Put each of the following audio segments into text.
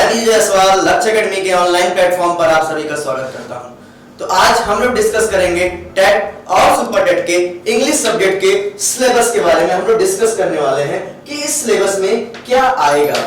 हरी जायसवाल लक्ष्य एकेडमी के online platform पर आप सभी का स्वागत करता हूं। तो आज हम लोग डिस्कस करेंगे टेट और सुपर टेट के इंग्लिश सब्जेक्ट के सिलेबस के बारे में। हम लोग डिस्कस करने वाले हैं कि इस सिलेबस में क्या आएगा।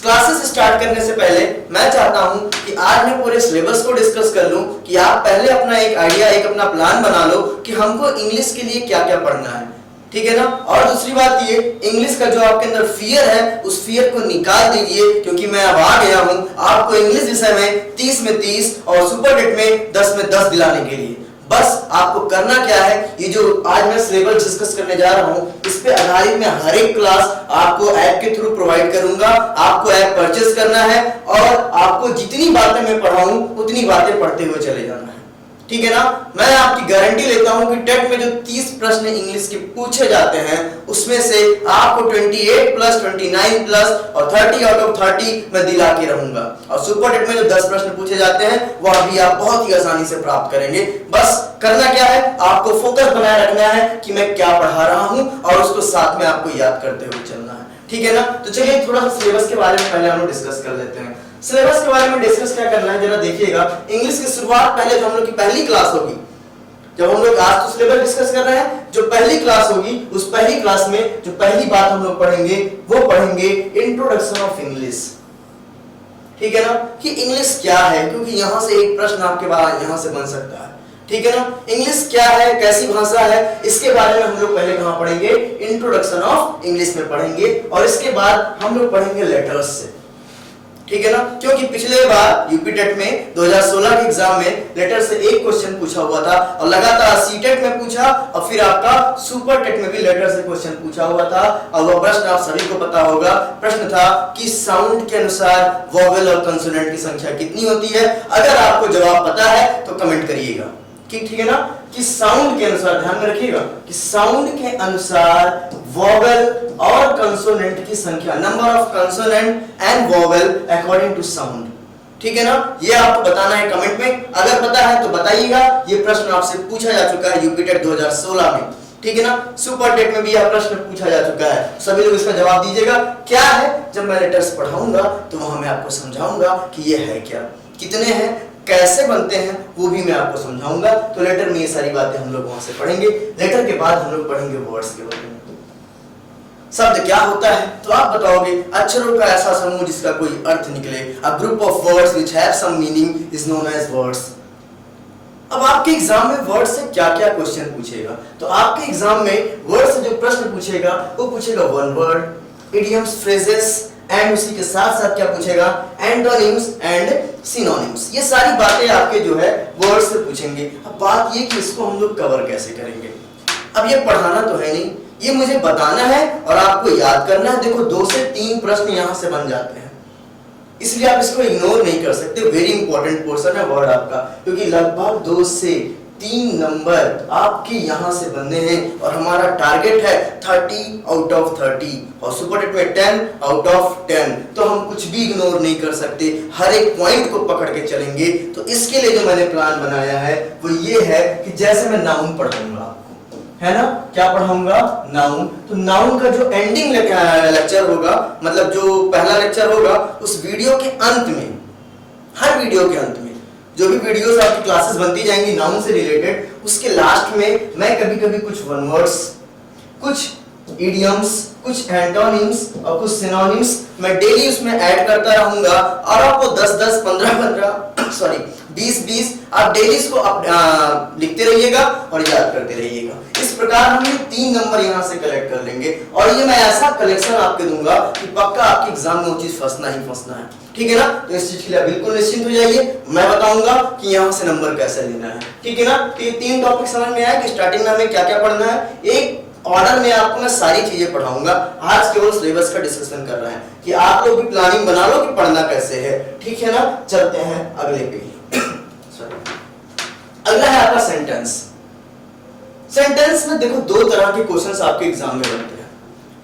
क्लासेस स्टार्ट करने से पहले मैं चाहता हूं कि आज मैं पूरे सिलेबस को डिस्कस कर लूं कि आप पहले अपना एक आइडिया, एक अपना प्लान बना लो कि हमको इंग्लिश के लिए क्या क्या पढ़ना है, ठीक है ना। और दूसरी बात ये, इंग्लिश का जो आपके अंदर फियर है उस फियर को निकाल दीजिए, क्योंकि मैं अब आ गया हूं आपको इंग्लिश विषय में 30 में 30 और सुपर टेट में 10 में 10 दिलाने के लिए। बस आपको करना क्या है, ये जो आज मैं सिलेबस डिस्कस करने जा रहा हूं इस पे आधारित मैं हर एक क्लास आपको ऐप के थ्रू प्रोवाइड करूंगा। आपको ऐप परचेज करना है और आपको जितनी बातें मैं पढ़ाऊं उतनी बातें पढ़ते हुए चले जाना है, ठीक है ना। मैं आपकी गारंटी लेता हूं कि टेट में जो 30 प्रश्न इंग्लिश के पूछे जाते हैं उसमें से आपको 28 प्लस 29 प्लस और 30 आउट ऑफ 30 मैं दिला के रहूंगा। और सुपर टेट में जो 10 प्रश्न पूछे जाते हैं वह भी आप बहुत ही आसानी से प्राप्त करेंगे। बस करना क्या है, आपको फोकस बनाए रखना है कि मैं क्या पढ़ा रहा हूं और उसको साथ में आपको याद करते हुए चलना है, ठीक है ना। तो चलिए थोड़ा सा सिलेबस के बारे में पहले हम लोग डिस्कस कर लेते हैं। सिलेबस के बारे में डिस्कस क्या करना है जरा देखिएगा। इंग्लिश की शुरुआत पहले जो हम लोग की पहली क्लास होगी, जब हम लोग आज तो सिलेबस डिस्कस कर रहे हैं, जो पहली क्लास होगी उस पहली क्लास में जो पहली बात हम लोग पढ़ेंगे वो पढ़ेंगे इंट्रोडक्शन ऑफ इंग्लिश, ठीक है ना, कि इंग्लिश क्या है, क्योंकि यहां से एक प्रश्न आपके पास यहां से बन सकता है, ठीक है ना। इंग्लिश क्या है, कैसी भाषा है, इसके बारे में हम लोग पहले कहां पढ़ेंगे, इंट्रोडक्शन ऑफ इंग्लिश में पढ़ेंगे। और इसके बाद हम लोग पढ़ेंगे लेटर्स से, ठीक है ना, क्योंकि पिछले बार यूपी टेट में 2016 के एग्जाम में लेटर से एक क्वेश्चन पूछा हुआ था और लगातार सीटेट में पूछा और फिर आपका सुपर टेट में भी लेटर से क्वेश्चन पूछा हुआ था। और वह प्रश्न आप सभी को पता होगा, प्रश्न था कि साउंड के अनुसार वोवेल और कंसोनेंट की संख्या कितनी होती है। अगर आपको जवाब पता है तो कमेंट करिएगा कि ठीक है ना, कि साउंड के अनुसार, ध्यान में रखिएगा कि साउंड के अनुसार वोवेल और कंसोनेंट की संख्या, number of consonant and vowel according to sound, ठीक है ना। ये आपको बताना है कमेंट में, अगर पता है तो बताइएगा। ये प्रश्न आपसे पूछा जा चुका है यूपी टेट 2016 में, ठीक है ना। सुपर टेट में भी यह प्रश्न पूछा जा चुका है। सभी लोग इसका जवाब दीजिएगा। क्या है, जब मैं लेटर्स पढ़ाऊंगा तो वहां मैं आपको समझाऊंगा कि ये है क्या, कितने हैं, कैसे बनते हैं, वो भी मैं आपको समझाऊंगा। तो लेटर में ये सारी बातें हम लोग वहां से पढ़ेंगे। लेटर के बाद हम लोग पढ़ेंगे वर्ड्स के बारे में। शब्द क्या होता है, तो आप बताओगे अक्षरों का ऐसा समूह जिसका कोई अर्थ निकले। A group of words which have some meaning is known as words. अब आपके एग्जाम में वर्ड से क्या क्या क्वेश्चन पूछेगा, तो आपके एग्जाम में वर्ड से जो प्रश्न पूछेगा वो पूछेगा one word, idioms, phrases and उसी के साथ साथ क्या पूछेगा, एंटोनिम्स एंड सिनोनिम्स। ये सारी बातें आपके जो है वर्ड से पूछेंगे। अब बात ये कि इसको हम लोग कवर कैसे करेंगे। अब ये पढ़ाना तो है नहीं, ये मुझे बताना है और आपको याद करना है। देखो 2 से 3 प्रश्न यहां से बन जाते हैं, इसलिए आप इसको इग्नोर नहीं कर सकते। वेरी इंपॉर्टेंट पोर्शन है वर्ड आपका, क्योंकि लगभग 2 से 3 नंबर आपके यहां से बनने हैं और हमारा टारगेट है 30 आउट ऑफ 30 और सुपर टेट में 10 आउट ऑफ 10। तो हम कुछ भी इग्नोर नहीं कर सकते, हर एक पॉइंट को पकड़ के चलेंगे। तो इसके लिए जो मैंने प्लान बनाया है वो ये है कि जैसे मैं नाउन पढ़ाऊंगा, है ना, क्या पढ़ाऊंगा, नाउन। तो नाउन का जो एंडिंग लेक्चर होगा, मतलब जो पहला लेक्चर होगा, उस वीडियो के अंत में, हर वीडियो के अंत में जो भी वीडियोस आपकी क्लासेस बनती जाएंगी नाउन से रिलेटेड, उसके लास्ट में मैं कभी कभी कुछ वन वर्ड्स, कुछ इडियम्स, कुछ एंटोनिम्स और कुछ सिनोनिम्स मैं डेली उसमें ऐड करता रहूंगा। और आपको 10-10, 15-15 सॉरी 20-20 आप डेली इसको लिखते रहिएगा और याद करते रहिएगा। इस प्रकार हम 3 नंबर यहाँ से कलेक्ट कर लेंगे और ये मैं ऐसा कलेक्शन आपके दूंगा कि पक्का आपके एग्जाम में वो चीज फंसना ही फंसना है, ठीक है ना। तो इस चीज के लिए बिल्कुल निश्चिंत हो जाइए, मैं बताऊंगा कि यहाँ से नंबर कैसे लेना है, ठीक है ना। तो ये 3 टॉपिक समझ में आया कि स्टार्टिंग में हमें क्या क्या पढ़ना है। एक ऑर्डर में आपको मैं सारी चीजें पढ़ाऊंगा। आज केवल सिलेबस का डिस्कशन कर रहे हैं कि आप लोग भी प्लानिंग बना लो कि पढ़ना कैसे है, ठीक है ना। चलते हैं अगले पे। अगला है आपका सेंटेंस। सेंटेंस में देखो 2 तरह के क्वेश्चंस आपके एग्जाम में बनते हैं,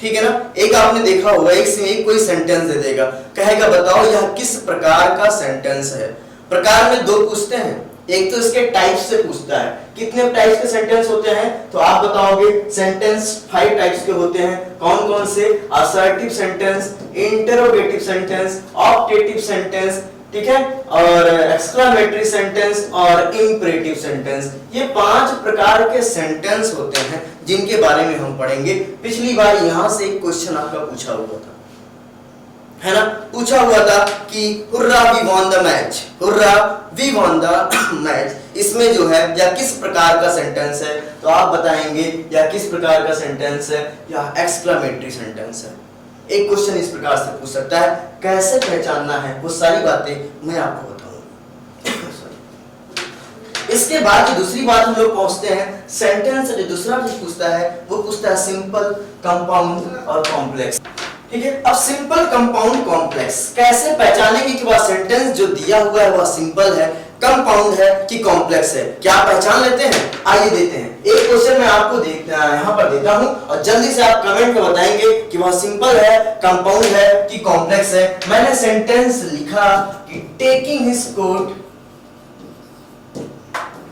ठीक है ना। एक आपने देखा होगा, एक से एक कोई सेंटेंस दे देगा, कहेगा बताओ यह किस प्रकार का सेंटेंस है। प्रकार में 2 पूछते हैं, एक तो इसके टाइप से पूछता है, कितने टाइप्स के सेंटेंस होते हैं, तो आप बताओगे सेंटेंस 5 टाइप्स के होते हैं। कौन कौन से? Assertive sentence, interrogative sentence, optative sentence, ठीक है, और एक्सक्लेमेटरी सेंटेंस और इंपरेटिव सेंटेंस। ये 5 प्रकार के सेंटेंस होते हैं जिनके बारे में हम पढ़ेंगे। पिछली बार यहां से एक क्वेश्चन आपका पूछा हुआ था, है ना, पूछा हुआ था कि hurrah we won the match, hurrah we won the match, इसमें जो है या किस प्रकार का सेंटेंस है, तो आप बताएंगे या किस प्रकार का सेंटेंस है या एक्सक्लेमेटरी सेंटेंस है। एक क्वेश्चन इस प्रकार से पूछ सकता है, कैसे पहचानना है, वो सारी बातें मैं आपको बताऊंगा। इसके बाद दूसरी बात हम लोग पहुंचते हैं, सेंटेंस जो दूसरा चीज पूछता है वो पूछता है सिंपल, कंपाउंड और कॉम्प्लेक्स। ठीक है, अब सिंपल, कंपाउंड, कॉम्प्लेक्स कैसे पहचानेंगे कि वह सेंटेंस जो दिया हुआ है वह सिंपल है, कंपाउंड है कि कॉम्प्लेक्स है, क्या पहचान लेते हैं? आइए देते हैं। एक क्वेश्चन मैं आपको यहाँ पर देता हूं और जल्दी से आप कमेंट में बताएंगे कि वह सिंपल है, कंपाउंड है कि कॉम्प्लेक्स है। मैंने सेंटेंस लिखा कि taking his coat,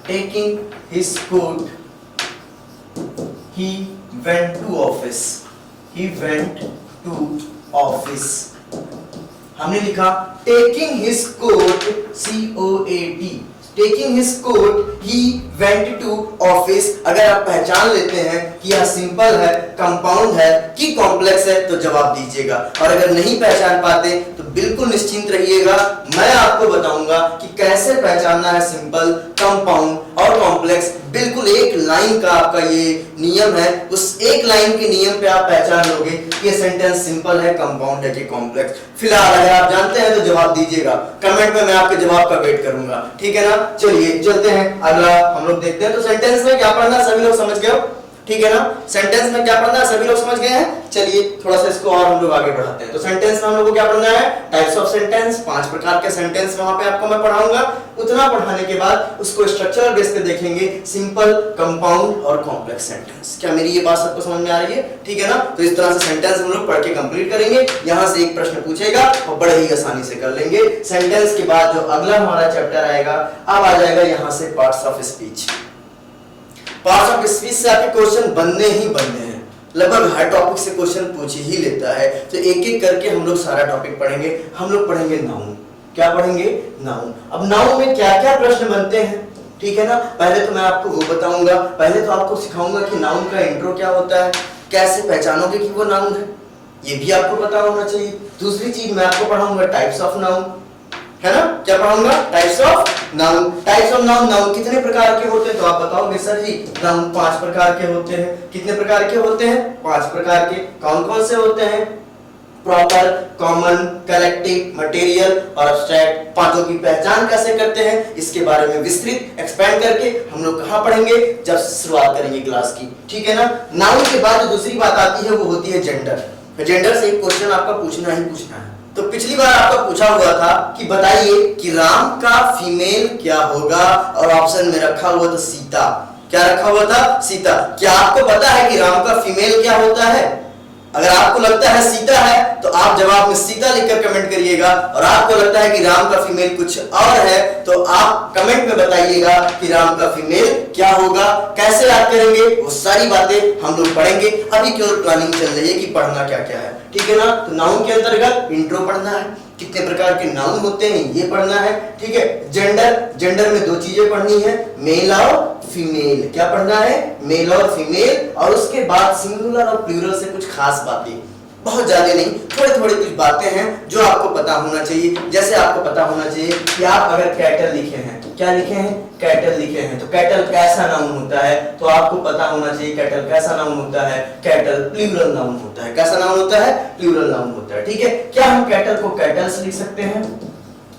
taking his coat, he went to office, he went to office। हमने लिखा taking his coat, COAT, taking his coat, he went to office। अगर आप पहचान लेते हैं कि यह सिंपल है, कंपाउंड है कि कॉम्प्लेक्स है तो जवाब दीजिएगा, और अगर नहीं पहचान पाते तो बिल्कुल निश्चिंत रहिएगा, मैं आपको बताऊंगा कि कैसे पहचानना है सिंपल, कंपाउंड और कॉम्प्लेक्स। बिल्कुल एक लाइन का आपका ये नियम है, उस एक लाइन के नियम पे आप पहचान लोगे कि ये सेंटेंस सिंपल है, कंपाउंड है कि कॉम्प्लेक्स। फिलहाल अगर आप जानते हैं तो जवाब दीजिएगा, कमेंट में मैं आपके जवाब का वेट करूंगा, ठीक है ना। चलिए चलते हैं, अगला हम लोग देखते हैं। तो सेंटेंस में क्या पढ़ना सभी लोग समझ गए हो, ठीक है ना। सेंटेंस में क्या पढ़ना है सभी लोग समझ गए हैं। चलिए थोड़ा सा इसको और हम लोग आगे बढ़ाते हैं। तो सेंटेंस में हम लोग को क्या पढ़ना है? टाइप्स ऑफ सेंटेंस, 5 प्रकार के सेंटेंस वहां पे आपको मैं पढ़ाऊंगा। उतना पढ़ाने के बाद उसको स्ट्रक्चरल बेस पे देखेंगे, सिंपल, कंपाउंड और कॉम्प्लेक्स सेंटेंस। क्या मेरी ये बात सबको समझ में आ रही है? ठीक है ना। तो इस तरह से सेंटेंस हम लोग पढ़ के कंप्लीट करेंगे। यहां से एक प्रश्न पूछेगा और बड़े ही आसानी से कर लेंगे। सेंटेंस के बाद जो अगला हमारा चैप्टर आएगा, अब आ जाएगा यहां से parts of speech. Parts of speech से आपके क्वेश्चन बनने ही बनने हैं, लगभग हर टॉपिक से क्वेश्चन पूछ ही लेता है। तो एक एक करके हम लोग सारा टॉपिक पढ़ेंगे। हम लोग पढ़ेंगे नाउन। क्या पढ़ेंगे? नाउन। अब नाउन में क्या क्या प्रश्न बनते हैं, ठीक है ना। पहले तो मैं आपको वो बताऊंगा, पहले तो आपको सिखाऊंगा कि नाउन का इंट्रो क्या होता है, कैसे पहचानोगे कि वो नाउन है, ये भी आपको पता होना चाहिए। दूसरी चीज मैं आपको पढ़ाऊंगा टाइप्स ऑफ नाउन, है ना। क्या पढ़ाऊंगा? Types of noun. Types of noun, noun कितने प्रकार के होते हैं तो आप बताओगे सर जी नाउन 5 प्रकार के होते हैं। कितने प्रकार के होते हैं? 5 प्रकार के। कौन कौन से होते हैं? प्रॉपर, कॉमन, कलेक्टिव, मटेरियल और एब्स्ट्रैक्ट। पांचों की पहचान कैसे करते हैं इसके बारे में विस्तृत एक्सपेंड करके हम लोग कहां पढ़ेंगे? जब शुरुआत करेंगे क्लास की, ठीक है ना। नाउन के बाद जो दूसरी बात आती है वो होती है जेंडर। जेंडर से एक क्वेश्चन आपका पूछना ही पूछना है। तो पिछली बार आपका पूछा हुआ था कि बताइए कि राम का फीमेल क्या होगा, और ऑप्शन में रखा हुआ था सीता। क्या रखा हुआ था? सीता। क्या आपको पता है कि राम का फीमेल क्या होता है? अगर आपको लगता है सीता है तो आप जवाब में सीता लिखकर कमेंट करिएगा, और आपको लगता है कि राम का फीमेल कुछ और है तो आप कमेंट में बताइएगा कि राम का फीमेल क्या होगा। कैसे याद करेंगे वो सारी बातें हम लोग पढ़ेंगे। अभी केवल प्लानिंग चल रही है कि पढ़ना क्या क्या है, ठीक है ना। तो नाउन के अंतर्गत इंट्रो पढ़ना है, कितने प्रकार के नाउन होते हैं ये पढ़ना है, ठीक है। जेंडर, जेंडर में 2 चीजें पढ़नी है, मेल और फीमेल। क्या पढ़ना है? मेल और फीमेल। और उसके बाद सिंगुलर और प्लूरल से कुछ खास बातें, बहुत ज्यादा नहीं, थोड़ी थोड़ी कुछ बातें हैं जो आपको पता होना चाहिए। जैसे आपको पता होना चाहिए कि आप अगर कैटल लिखे हैं, क्या लिखे हैं? कैटल लिखे हैं, तो कैटल कैसा नाउन होता है तो आपको पता होना चाहिए कैटल कैसा नाउन होता है। कैटल प्लूरल नाउन होता है। कैसा नाउन होता है? प्लूरल नाउन होता है, ठीक है। क्या हम कैटल को कैटल्स लिख सकते हैं?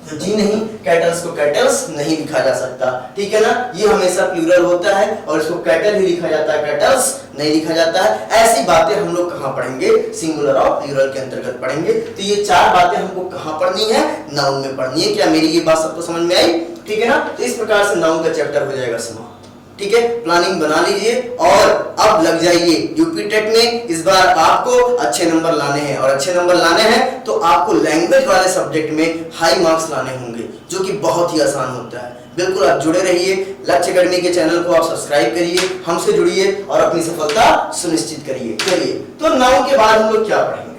जी नहीं, कैटल्स को कैटल्स नहीं लिखा जा सकता, ठीक है ना। ये हमेशा प्लूरल होता है और इसको कैटल ही लिखा जाता है, कैटल्स नहीं लिखा जाता है। ऐसी बातें हम लोग कहां पढ़ेंगे? सिंगुलर और प्लूरल के अंतर्गत पढ़ेंगे। तो ये 4 बातें हमको कहां पढ़नी है? नाउन में पढ़नी है। क्या मेरी ये बात सबको समझ में आई? ठीक है ना। तो इस प्रकार से नाउन का चैप्टर हो जाएगा समाप्त, ठीक है। प्लानिंग बना लीजिए और अब लग जाइए यूपी टेट में। इस बार आपको अच्छे नंबर लाने हैं, और अच्छे नंबर लाने हैं तो आपको लैंग्वेज वाले सब्जेक्ट में हाई मार्क्स लाने होंगे, जो कि बहुत ही आसान होता है। बिल्कुल आप जुड़े रहिए, लक्ष्य एकेडमी के चैनल को आप सब्सक्राइब करिए, हमसे जुड़िए और अपनी सफलता सुनिश्चित करिए। चलिए, तो नाउन के बाद हम लोग क्या पढ़ेंगे?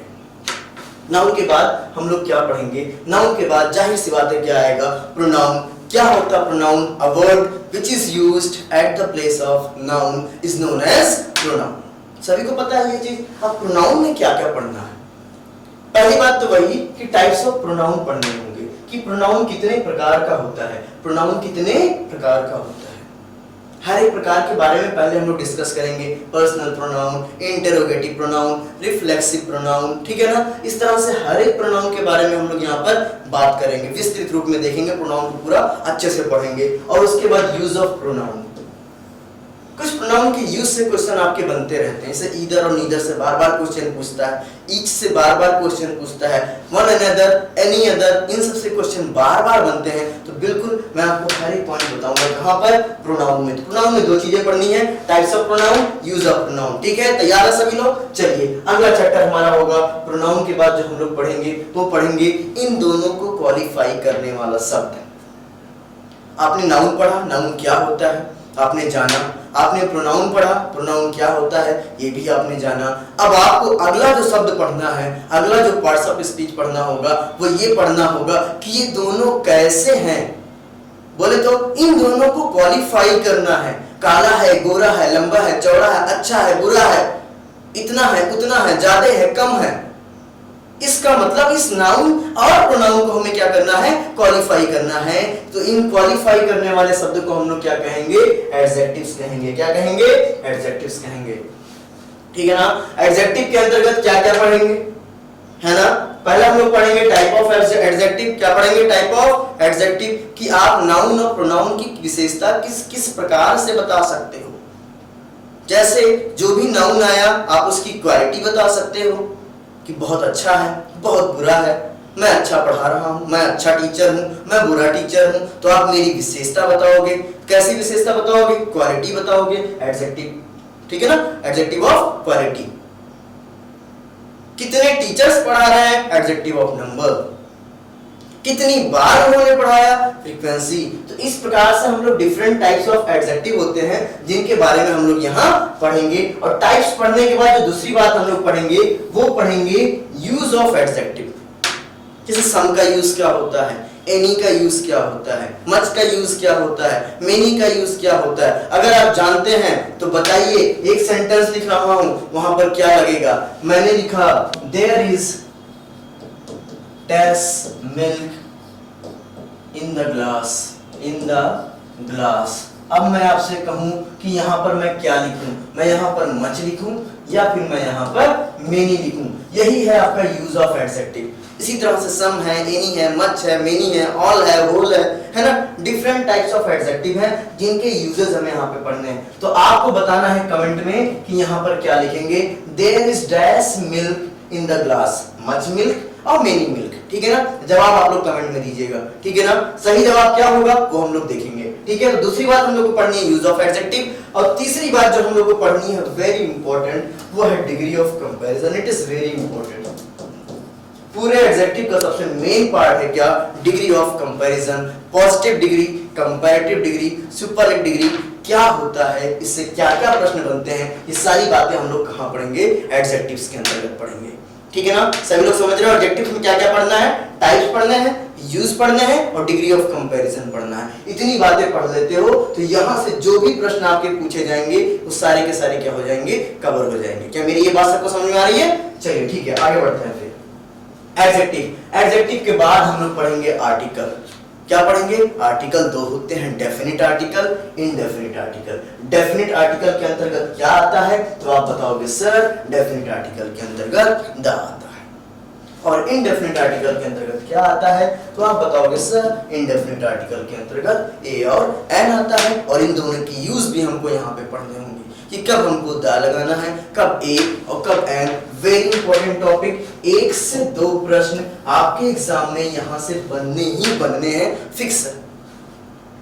नाउन के बाद हम लोग क्या पढ़ेंगे? नाउन के बाद जाहिर सी बात है क्या आएगा? प्रोनाउन। क्या होता है pronoun? A word which is used at the place of noun is known as pronoun. सभी को पता है ये चीज। अब प्रोनाउन में क्या क्या पढ़ना है? पहली बात तो वही कि टाइप्स ऑफ प्रोनाउन पढ़ने होंगे कि प्रोनाउन कितने प्रकार का होता है, प्रोनाउन कितने प्रकार का होता है। हर एक प्रकार के बारे में पहले हम लोग डिस्कस करेंगे। Personal pronoun, interrogative pronoun, reflexive pronoun, ठीक है ना। इस तरह से हर एक प्रोनाउन के बारे में हम लोग यहाँ पर बात करेंगे, विस्तृत रूप में देखेंगे, प्रोनाउन को पूरा अच्छे से पढ़ेंगे। और उसके बाद यूज ऑफ प्रोनाउन। कुछ प्रोनाउन के यूज से क्वेश्चन आपके बनते रहते हैं, जैसे ईदर और नीदर से बार बार क्वेश्चन पूछता है, ईच से बार बार क्वेश्चन पूछता है, वन अनदर, एनी अदर, इन सब से क्वेश्चन बार बार बनते हैं। तो बिल्कुल मैं आपको हर एक पॉइंट बताऊंगा कहां पर? प्रोनाउन में। प्रोनाउन में दो चीजें पढ़नी है, types of pronoun, use of pronoun. ठीक है, तैयार है सभी लोग? चलिए, अगला चैप्टर हमारा होगा प्रोनाउन के बाद जो हम लोग पढ़ेंगे वो पढ़ेंगे इन दोनों को क्वालिफाई करने वाला शब्द। आपने नाउन पढ़ा, नाउन क्या होता है आपने जाना, आपने प्रोनाउन पढ़ा, प्रोनाउन क्या होता है ये भी आपने जाना। अब आपको अगला जो शब्द पढ़ना है, अगला जो पार्ट्स ऑफ स्पीच पढ़ना होगा वो ये पढ़ना होगा कि ये दोनों कैसे हैं। बोले तो इन दोनों को क्वालिफाई करना है। काला है, गोरा है, लंबा है, चौड़ा है, अच्छा है, बुरा है, इतना है, उतना है, ज्यादा है, कम है। इसका मतलब इस नाउन और प्रोनाउन को हमें क्या करना है? क्वालिफाई करना है। तो इन क्वालिफाई करने वाले शब्द को हम लोग क्या कहेंगे? एडजेक्टिव्स कहेंगे। क्या कहेंगे? एडजेक्टिव्स कहेंगे। ठीक है ना। एडजेक्टिव के अंतर्गत क्या क्या पढ़ेंगे, है ना? पहले हम लोग पढ़ेंगे टाइप ऑफ एडजेक्टिव। क्या पढ़ेंगे? टाइप ऑफ एडजेक्टिव, कि आप नाउन और प्रोनाउन की विशेषता किस किस प्रकार से बता सकते हो। जैसे जो भी नाउन आया आप उसकी क्वालिटी बता सकते हो कि बहुत अच्छा है, बहुत बुरा है, मैं अच्छा पढ़ा रहा हूं, मैं अच्छा टीचर हूं, मैं बुरा टीचर हूं। तो आप मेरी विशेषता बताओगे। कैसी विशेषता बताओगे? क्वालिटी बताओगे, एडजेक्टिव। ठीक है ना, एडजेक्टिव ऑफ क्वालिटी। कितने टीचर्स पढ़ा रहे हैं? Adjective of number. कितनी बार उन्होंने पढ़ाया? फ्रीक्वेंसी। तो इस प्रकार से हम लोग डिफरेंट टाइप्स ऑफ एडजेक्टिव होते हैं जिनके बारे में हम लोग यहाँ पढ़ेंगे। और टाइप्स पढ़ने के बाद जो दूसरी बात हम लोग पढ़ेंगे वो पढ़ेंगे यूज ऑफ एडजेक्टिव। जैसे सम का यूज क्या होता है, एनी का यूज क्या होता है, मच का यूज क्या होता है, मेनी का यूज क्या होता है। अगर आप जानते हैं तो बताइए। एक सेंटेंस लिख रहा हूं, वहां पर क्या लगेगा? मैंने लिखा there is dash milk in the glass, in the glass. अब मैं आपसे कहूं कि यहां पर मैं क्या लिखूं? मैं यहां पर मच लिखूं या फिर मैं यहां पर मेनी लिखूं? यही है आपका यूज ऑफ एडजेक्टिव। इसी तरह से सम है, एनी है, मच है, मेनी है, ऑल है, होल है ना। डिफरेंट टाइप्स ऑफ एडजेक्टिव हैं जिनके यूजेस हमें यहाँ पे पढ़ने हैं। तो आपको बताना है कमेंट में कि यहाँ पर क्या लिखेंगे। There is dash milk in the glass, much milk और मेनी मिल्क। ठीक है ना। जवाब आप लोग कमेंट में दीजिएगा। ठीक है ना। सही जवाब क्या होगा वो हम लोग देखेंगे। ठीक है। तो दूसरी बात हम लोग को पढ़नी है यूज ऑफ एडजेक्टिव। और तीसरी बात जो हम लोग को पढ़नी है वेरी इंपॉर्टेंट, वो है degree of comparison. It is very important. पूरे एडजेक्टिव का सबसे मेन पार्ट है क्या? Degree of comparison. Positive degree, comparative degree, superlative degree क्या होता है, इससे क्या क्या प्रश्न बनते हैं, ये सारी बातें हम लोग कहां पढ़ेंगे? एडजेक्टिव्स के अंतर्गत पढ़ेंगे। ठीक है ना। सभी लोग समझ रहे हो एडजेक्टिव में क्या क्या पढ़ना है? टाइप्स पढ़ने हैं, यूज पढ़ने हैं और डिग्री ऑफ कंपैरिजन पढ़ना है। इतनी बातें पढ़ लेते हो तो यहां से जो भी प्रश्न आपके पूछे जाएंगे वो सारे के सारे क्या हो जाएंगे? कवर हो जाएंगे। क्या मेरी ये बात सबको समझ में आ रही है? चलिए ठीक है, आगे बढ़ते हैं। फिर एडजेक्टिव। एडजेक्टिव के बाद हम लोग पढ़ेंगे आर्टिकल। क्या पढ़ेंगे? आर्टिकल दो होते हैं, definite article, indefinite article. Definite article के अंतर्गत क्या आता है तो आप बताओगे सर डेफिनिट आर्टिकल के अंतर्गत द आता है। और इनडेफिनिट आर्टिकल के अंतर्गत क्या आता है तो आप बताओगे सर इनडेफिनिट आर्टिकल के अंतर्गत ए और एन आता है। और इन दोनों की यूज भी हमको यहाँ पे पढ़ने होंगे कि कब हमको द लगाना है, कब ए और कब एन। Very important topic. 1 से 2 प्रश्न आपके एग्जाम में यहां से बनने ही बनने हैं, फिक्स है,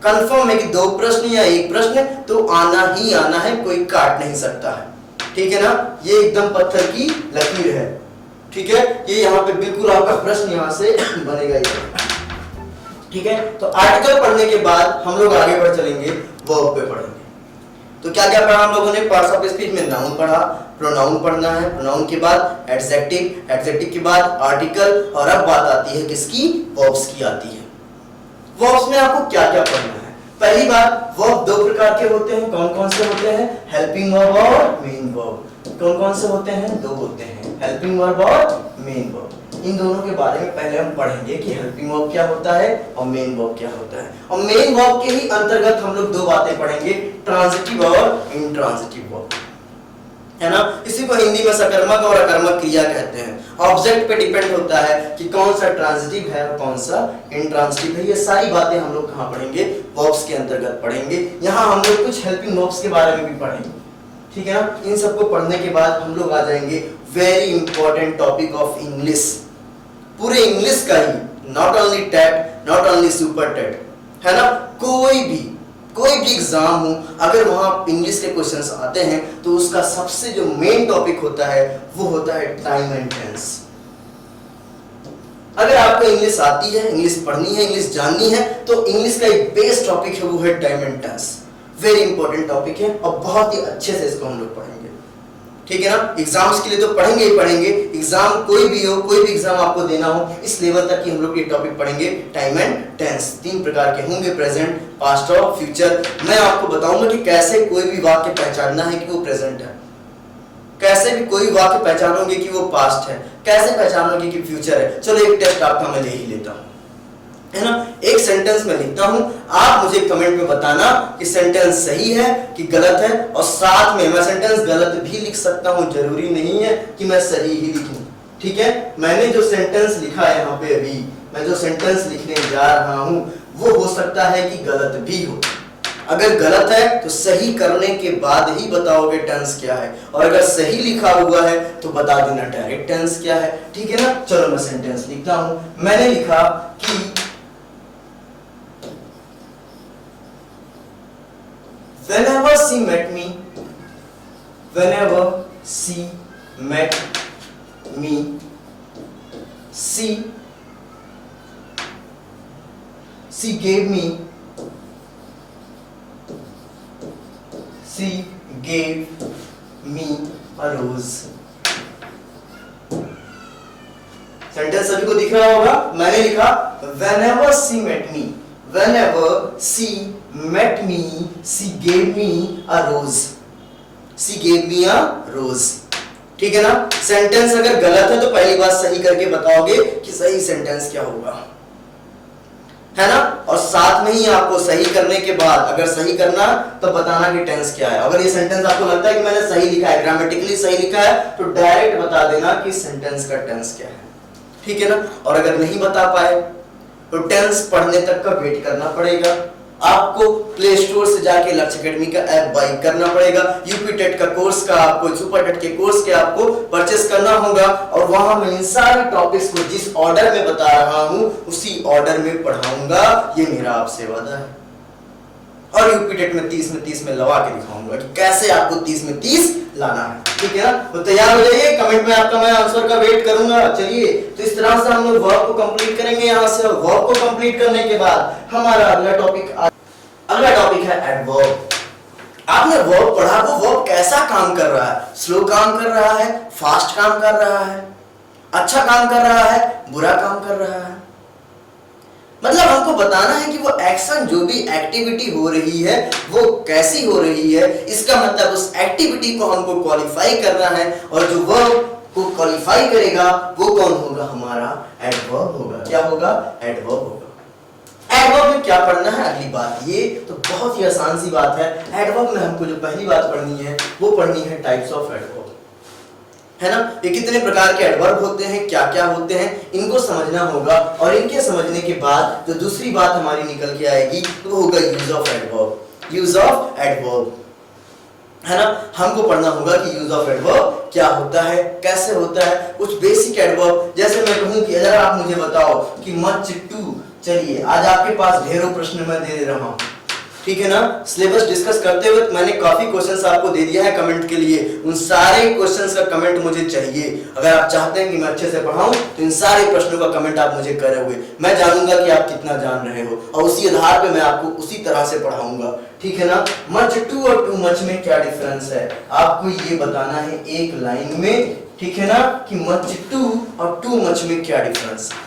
कंफर्म है कि 2 प्रश्न या 1 प्रश्न तो आना ही आना है, कोई काट नहीं सकता है। ठीक है ना। ये एकदम पत्थर की लकीर है। ठीक है। ये यहाँ पे बिल्कुल आपका प्रश्न यहां से बनेगा ही। ठीक है, तो आर्टिकल पढ़ने के बाद हम लोग आगे बढ़ चलेंगे, वर्ब पे पढ़ेंगे। तो क्या क्या पढ़ा हम लोगों ने? पार्ट्स ऑफ स्पीच में नाउन पढ़ा, प्रोनाउन पढ़ना है, प्रोनाउन के बाद एडजेक्टिव, एडजेक्टिव के बाद आर्टिकल, और अब बात आती है किसकी? वर्ब्स की आती है। वर्ब्स में आपको क्या क्या पढ़ना है? पहली बात, वर्ब दो प्रकार के होते हैं। कौन कौन से होते हैं? हेल्पिंग वर्ब और मेन वर्ब। कौन कौन से होते हैं? दो होते हैं, हेल्पिंग वर्ब और मेन वर्ब। इन दोनों के बारे में पहले हम पढ़ेंगे कि हेल्पिंग वर्ब क्या होता है और मेन वर्ब क्या होता है। और मेन वर्ब के ही अंतर्गत हम लोग दो बातें पढ़ेंगे, ट्रांजिटिव और इंट्रांजिटिव वर्ब, है ना। इसी को हिंदी में सकर्मक और अकर्मक क्रिया कहते हैं। ऑब्जेक्ट पे डिपेंड होता है कि कौन सा ट्रांजिटिव है और कौन सा इंट्रांजिटिव है। ये सारी बातें हम लोग कहाँ पढ़ेंगे? वर्ब्स के अंतर्गत पढ़ेंगे। यहाँ हम लोग कुछ हेल्पिंग वर्ब्स के बारे में भी पढ़ेंगे, ठीक है ना। इन सबको पढ़ने के बाद हम लोग आ जाएंगे very important topic of English, पूरे इंग्लिश का ही, not only TET, not only super TET, है ना। कोई भी एग्जाम हो, अगर वहां इंग्लिश के क्वेश्चंस आते हैं तो उसका सबसे जो मेन टॉपिक होता है वो होता है टाइम एंड टेंस। अगर आपको इंग्लिश आती है, इंग्लिश पढ़नी है, इंग्लिश जाननी है, तो इंग्लिश का एक बेस्ट टॉपिक है वो है time and tense. Very important topic है और बहुत ही अच्छे से इसको हम लोग पढ़ेंगे, ठीक है ना। एग्जाम्स के लिए तो पढ़ेंगे ही पढ़ेंगे। एग्जाम कोई भी हो, कोई भी एग्जाम आपको देना हो, इस लेवल तक की हम लोग ये टॉपिक पढ़ेंगे। टाइम एंड टेंस तीन प्रकार के होंगे, प्रेजेंट, पास्ट और फ्यूचर। मैं आपको बताऊंगा कि कैसे कोई भी वाक्य पहचानना है कि वो प्रेजेंट है, कैसे भी कोई वाक्य पहचानोगे कि वो पास्ट है, कैसे पहचानोगे कि फ्यूचर है। चलो एक टेस्ट आपका मैं ले ही लेता हूं, है ना। एक सेंटेंस में लिखता हूं, आप मुझे कमेंट में बताना कि सेंटेंस सही है कि गलत है। और साथ में मैं सेंटेंस गलत भी लिख सकता हूं, जरूरी नहीं है कि मैं सही ही लिखूं, ठीक है। मैंने जो सेंटेंस लिखा है यहाँ पे, अभी मैं जो सेंटेंस लिखने जा रहा हूं वो हो सकता है कि गलत भी हो। अगर गलत है तो सही करने के बाद ही बताओगे टेंस क्या है, और अगर सही लिखा हुआ है तो बता देना डायरेक्ट टेंस क्या है, ठीक है ना। चलो मैं सेंटेंस लिखता हूं। मैंने लिखा कि whenever she met me, whenever she met me, she gave me a rose। Sentence सभी को दिख रहा होगा। मैंने लिखा whenever she met me, whenever she met me, she gave me a rose, she gave me a rose, ठीक है ना। सेंटेंस अगर गलत है तो पहली बात सही करके बताओगे कि सही सेंटेंस क्या होगा, है ना। और साथ में ही आपको सही करने के बाद अगर सही करना तो बताना कि टेंस क्या है। अगर ये सेंटेंस आपको लगता है कि मैंने सही लिखा है, ग्रामेटिकली सही लिखा है, तो डायरेक्ट बता देना कि सेंटेंस का टेंस क्या है, ठीक है ना। और अगर नहीं बता पाए तो टेंस पढ़ने तक का वेट करना पड़ेगा। आपको प्ले स्टोर से जाके लक्ष्य एकेडमी का ऐप बाय करना पड़ेगा। यूपी टेट का कोर्स का आपको, सुपर टेट के कोर्स के आपको परचेस करना होगा, और वहां मैं इन सारे टॉपिक्स को जिस ऑर्डर में बता रहा हूं उसी ऑर्डर में पढ़ाऊंगा, ये मेरा आपसे वादा है। और यूपी टेट में 30 में लगा के दिखाऊंगा कि कैसे आपको 30 में 30 लाना है, ठीक है ना। तो तैयार हो जाइए, कमेंट में आपका मैं आंसर का वेट करूंगा। चलिए, तो इस तरह से हम लोग वर्ब को कंप्लीट करेंगे। यहाँ से वर्ब को कंप्लीट करने के बाद हमारा अगला टॉपिक है एडवर्ब। आपने वर्ब पढ़ा, वो वर्ब कैसा काम कर रहा है? स्लो काम कर रहा है, फास्ट काम कर रहा है, अच्छा काम कर रहा है, बुरा काम कर रहा है। मतलब हमको बताना है कि वो एक्शन, जो भी एक्टिविटी हो रही है वो कैसी हो रही है। इसका मतलब उस एक्टिविटी को हमको क्वालिफाई करना है, और जो वर्ब को क्वालिफाई करेगा वो कौन होगा? हमारा एडवर्ब होगा। क्या होगा? एडवर्ब होगा। एडवर्ब में क्या पढ़ना है? अगली बात, ये तो बहुत ही आसान सी बात है। एडवर्ब में हमको जो पहली बात पढ़नी है वो पढ़नी है टाइप्स ऑफ एडवर्ब, है ना। ये कितने प्रकार के एडवर्ब होते हैं, क्या क्या होते हैं, इनको समझना होगा। और इनके समझने के बाद जो दूसरी बात हमारी निकल के आएगी वो होगा use of adverb. Use of adverb, है ना। हमको पढ़ना होगा कि यूज ऑफ एडवर्ब क्या होता है, कैसे होता है। कुछ बेसिक एडवर्ब, जैसे मैं कहूं कि अगर आप मुझे बताओ कि मच टू, चलिए आज आपके पास ढेरों प्रश्न मैं दे रहा हूं, ठीक है ना। सिलेबस डिस्कस करते हुए मैंने काफी क्वेश्चंस आपको दे दिया है कमेंट के लिए, उन सारे क्वेश्चंस का कमेंट मुझे चाहिए। अगर आप चाहते हैं कि मैं अच्छे से पढ़ाऊं तो इन सारे प्रश्नों का कमेंट आप मुझे करोगे, मैं जानूंगा कि आप कितना जान रहे हो और उसी आधार पे मैं आपको उसी तरह से पढ़ाऊंगा, ठीक है ना। मच टू और टू मच में क्या डिफरेंस है आपको ये बताना है एक लाइन में, ठीक है ना, कि मच टू और टू मच में क्या डिफरेंस है,